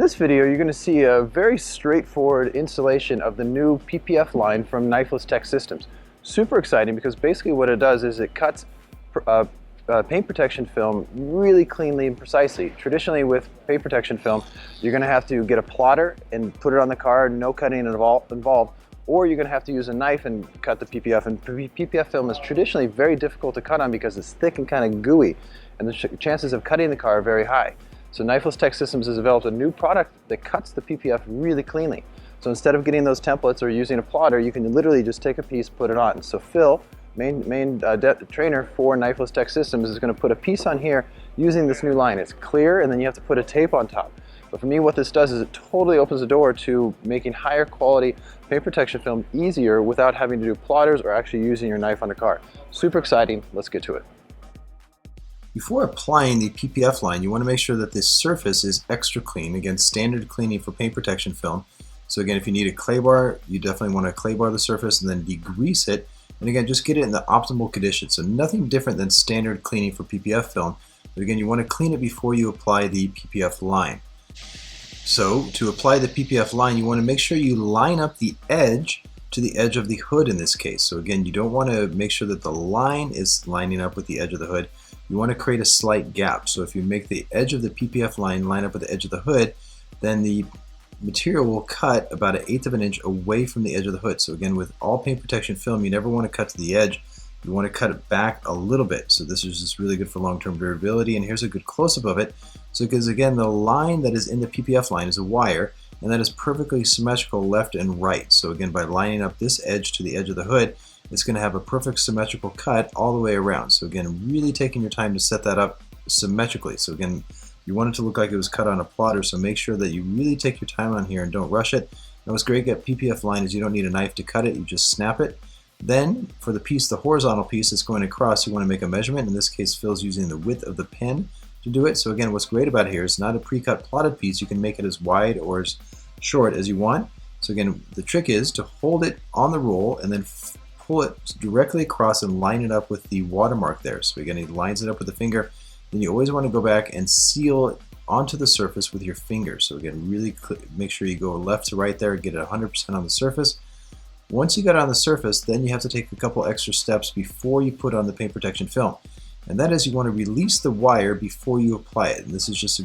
In this video, you're going to see a very straightforward installation of the new PPF line from Knifeless Tech Systems. Super exciting because basically what it does is it cuts paint protection film really cleanly and precisely. Traditionally with paint protection film, you're going to have to get a plotter and put it on the car, no cutting involved, or you're going to have to use a knife and cut the PPF. And PPF film is traditionally very difficult to cut on because it's thick and kind of gooey, and the chances of cutting the car are very high. So Knifeless Tech Systems has developed a new product that cuts the PPF really cleanly. So instead of getting those templates or using a plotter, you can literally just take a piece, put it on. So Phil, main trainer for Knifeless Tech Systems, is going to put a piece on here using this new line. It's clear, and then you have to put a tape on top. But for me, what this does is it totally opens the door to making higher quality paint protection film easier without having to do plotters or actually using your knife on the car. Super exciting. Let's get to it. Before applying the PPF line, you want to make sure that this surface is extra clean. Again, standard cleaning for paint protection film. So again, if you need a clay bar, you definitely want to clay bar the surface and then degrease it. And again, just get it in the optimal condition. So nothing different than standard cleaning for PPF film. But again, you want to clean it before you apply the PPF line. So to apply the PPF line, you want to make sure you line up the edge to the edge of the hood in this case. So again, you don't want to make sure that the line is lining up with the edge of the hood. You want to create a slight gap. So if you make the edge of the PPF line line up with the edge of the hood, then the material will cut about 1/8 of an inch away from the edge of the hood. So again, with all paint protection film, you never want to cut to the edge. You want to cut it back a little bit. So this is just really good for long-term durability. And here's a good close-up of it. So because again, the line that is in the PPF line is a wire, and that is perfectly symmetrical left and right. So again, by lining up this edge to the edge of the hood, it's going to have a perfect symmetrical cut all the way around. So again, really taking your time to set that up symmetrically. So again, you want it to look like it was cut on a plotter, so make sure that you really take your time on here and don't rush it. Now what's great about PPF line is you don't need a knife to cut it, you just snap it. Then for the piece, the horizontal piece that's going across, you want to make a measurement. In this case, Phil's using the width of the pen to do it. So again, what's great about here is not a pre-cut plotted piece. You can make it as wide or as short as you want. So again, the trick is to hold it on the roll and then pull it directly across and line it up with the watermark there. So again, he lines it up with the finger. Then you always want to go back and seal it onto the surface with your finger. So again, really make sure you go left to right there, get it 100% on the surface. Once you get it on the surface, then you have to take a couple extra steps before you put on the paint protection film. And that is, you want to release the wire before you apply it. And this is just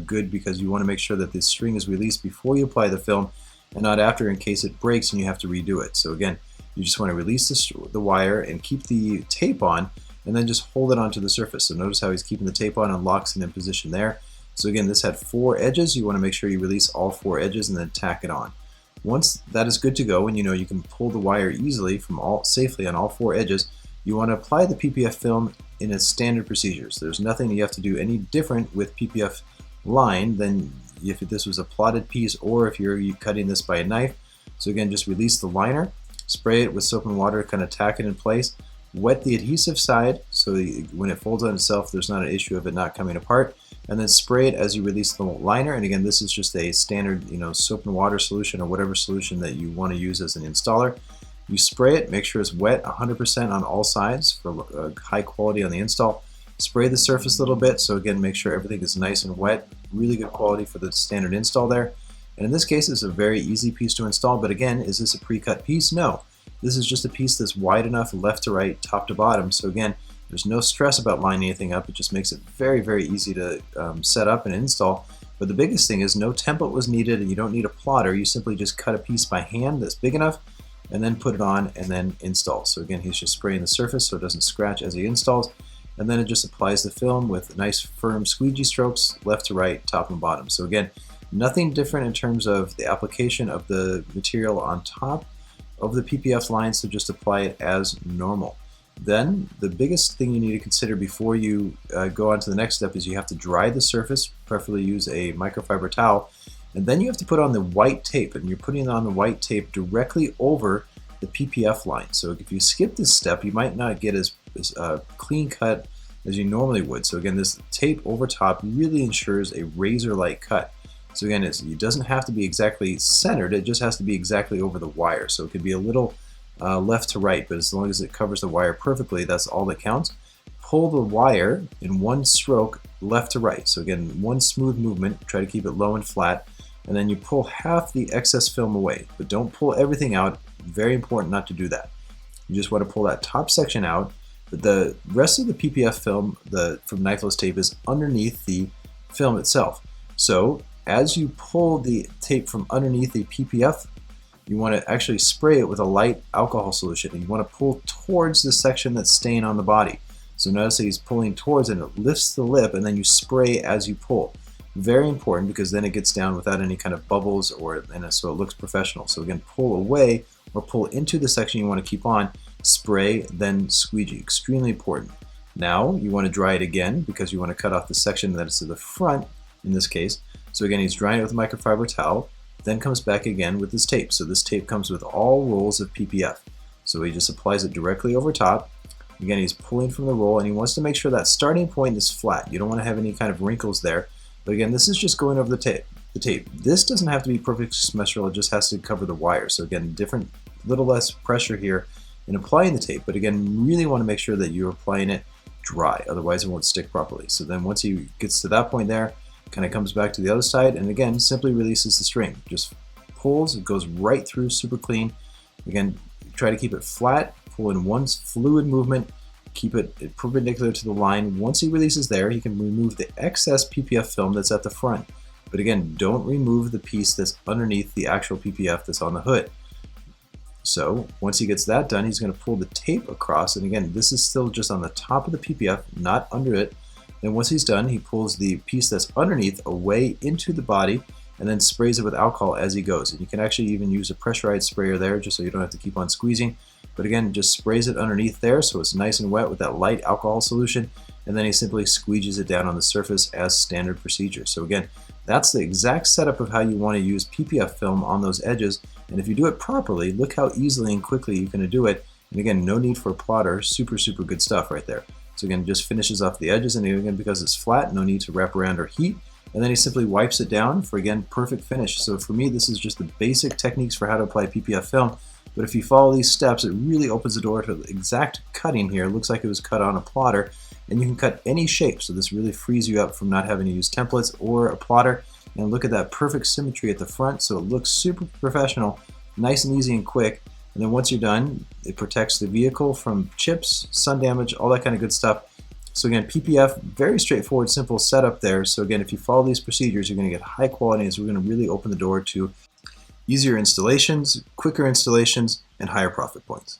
good because you want to make sure that the string is released before you apply the film and not after, in case it breaks and you have to redo it. So again, you just want to release the wire and keep the tape on, and then just hold it onto the surface. So notice how he's keeping the tape on and locks it in position there. So again, this had 4 edges. You want to make sure you release all 4 edges and then tack it on. Once that is good to go, and you know you can pull the wire easily from safely on all 4 edges, you want to apply the PPF film in its standard procedures. There's nothing you have to do any different with PPF line than if this was a plotted piece or if you're cutting this by a knife. So again, just release the liner, spray it with soap and water, kind of tack it in place, wet the adhesive side so when it folds on itself there's not an issue of it not coming apart, and then spray it as you release the liner. And again, this is just a standard soap and water solution or whatever solution that you want to use as an installer. You spray it, make sure it's wet 100% on all sides for high quality on the install. Spray the surface a little bit, so again, make sure everything is nice and wet. Really good quality for the standard install there. And in this case, it's a very easy piece to install, but again, is this a pre-cut piece? No. This is just a piece that's wide enough left to right, top to bottom. So again, there's no stress about lining anything up. It just makes it very, very easy to set up and install. But the biggest thing is no template was needed, and you don't need a plotter. You simply just cut a piece by hand that's big enough and then put it on and then install. So again, he's just spraying the surface so it doesn't scratch as he installs. And then it just applies the film with nice firm squeegee strokes left to right, top and bottom. So again, nothing different in terms of the application of the material on top of the PPF line, so just apply it as normal. Then the biggest thing you need to consider before you go on to the next step is you have to dry the surface, preferably use a microfiber towel, and then you have to put on the white tape, and you're putting on the white tape directly over the PPF line. So if you skip this step, you might not get as clean cut as you normally would. So again, this tape over top really ensures a razor-like cut. So again, it doesn't have to be exactly centered, it just has to be exactly over the wire. So it could be a little left to right, but as long as it covers the wire perfectly, that's all that counts. Pull the wire in one stroke left to right. So again, one smooth movement, try to keep it low and flat, and then you pull half the excess film away, but don't pull everything out. Very important not to do that. You just want to pull that top section out, but the rest of the PPF film from knifeless tape is underneath the film itself. So as you pull the tape from underneath the PPF, you want to actually spray it with a light alcohol solution, and you want to pull towards the section that's staying on the body. So notice that he's pulling towards, and it lifts the lip, and then you spray as you pull. Very important, because then it gets down without any kind of bubbles, so it looks professional. So again, pull away or pull into the section you want to keep on, spray, then squeegee. Extremely important. Now you want to dry it again, because you want to cut off the section that is to the front in this case. So again, he's drying it with a microfiber towel, then comes back again with this tape. So this tape comes with all rolls of PPF. So he just applies it directly over top. Again, he's pulling from the roll, and he wants to make sure that starting point is flat. You don't want to have any kind of wrinkles there. But again, this is just going over the tape. This doesn't have to be perfect symmetrical, it just has to cover the wire. So again, little less pressure here in applying the tape. But again, really want to make sure that you're applying it dry, otherwise it won't stick properly. So then once he gets to that point there, kind of comes back to the other side, and again, simply releases the string. Just pulls, it goes right through, super clean. Again, try to keep it flat, pull in one fluid movement, keep it perpendicular to the line. Once he releases there, he can remove the excess PPF film that's at the front. But again, don't remove the piece that's underneath the actual PPF that's on the hood. So once he gets that done, he's going to pull the tape across, and again, this is still just on the top of the PPF, not under it. Then once he's done, he pulls the piece that's underneath away into the body, and then sprays it with alcohol as he goes. And you can actually even use a pressurized sprayer there, just so you don't have to keep on squeezing. But again, just sprays it underneath there so it's nice and wet with that light alcohol solution, and then he simply squeegees it down on the surface as standard procedure. So again, that's the exact setup of how you want to use PPF film on those edges, and if you do it properly, look how easily and quickly you can do it. And again, no need for a plotter. Super good stuff right there. So again, just finishes off the edges, and again, because it's flat, no need to wrap around or heat. And then he simply wipes it down for, again, perfect finish. So for me, this is just the basic techniques for how to apply PPF film. But if you follow these steps, it really opens the door to the exact cutting here. It looks like it was cut on a plotter, and you can cut any shape. So this really frees you up from not having to use templates or a plotter. And look at that perfect symmetry at the front. So it looks super professional, nice and easy and quick. And then once you're done, it protects the vehicle from chips, sun damage, all that kind of good stuff. So again, PPF, very straightforward, simple setup there. So again, if you follow these procedures, you're going to get high quality, and so we're going to really open the door to easier installations, quicker installations, and higher profit points.